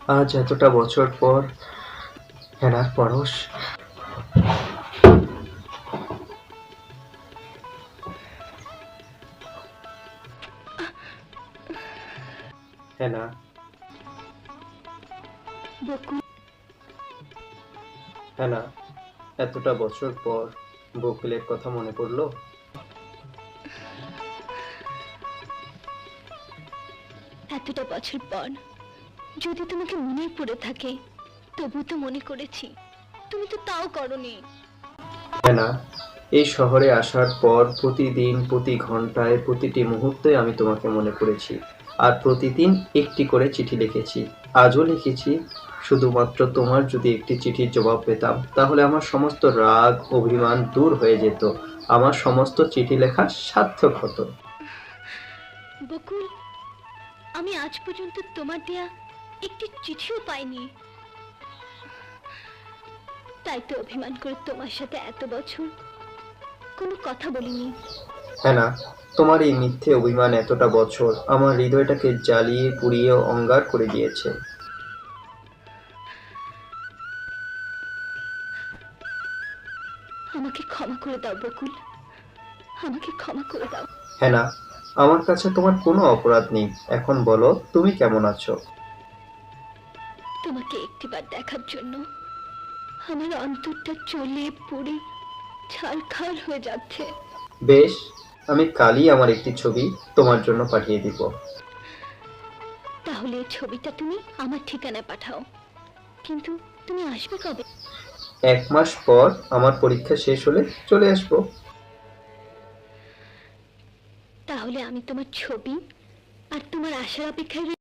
আজ এতটা বছর পর হেনার পরশ। হেনা, বকুল, হেনা, এতটা বছর পর বকুলের কথা মনে পড়লো। এতটা বছর পর যদি তোমাকে মনে পড়ে থাকে, তবু তো মনে করেছি। তুমি তো তাও করনি। হেনা, এই শহরে আসার পর প্রতিদিন, প্রতি ঘন্টায়, প্রতিটি মুহূর্তে আমি তোমাকে মনে করেছি। আর প্রতিদিন একটি করে চিঠি লিখেছি। আজও লিখেছি। শুধুমাত্র তোমার যদি একটি চিঠির জবাব পেতাম, তাহলে আমার সমস্ত রাগ, অভিমান দূর হয়ে যেত। আমার সমস্ত চিঠি লেখা সার্থক হতো। বকুল, আমি আজ পর্যন্ত তোমার দেয়া একটি চিঠিও পাইনি। তাই তো অভিমান করে তোমার সাথে এত বছর কোনো কথা বলিনি। হেনা, তোমার এই মিথ্যে অভিমান এতটা বছর আমার হৃদয়টাকে জ্বালিয়ে পুড়িয়ে অঙ্গার করে দিয়েছে। আমাকে ক্ষমা করে দাও বকুল, আমাকে ক্ষমা করে দাও। হেনা, আমার কাছে তোমার কোনো অপরাধ নেই। এখন বলো, তুমি কেমন আছো? তোমাকে একটিবার দেখার জন্য আমার অন্তরটা জ্বলে পুড়ে ছারখার হয়ে যাচ্ছে। বেশ, আমি কালই আমার একটি ছবি তোমার জন্য পাঠিয়ে দিব। তাহলে এই ছবিটা তুমি আমার ঠিকানায় পাঠাও। কিন্তু তুমি আসবে কবে? 1 মাস পর আমার পরীক্ষা শেষ হলে চলে আসবো। তাহলে আমি তোমার ছবি আর তোমার আশার অপেক্ষায়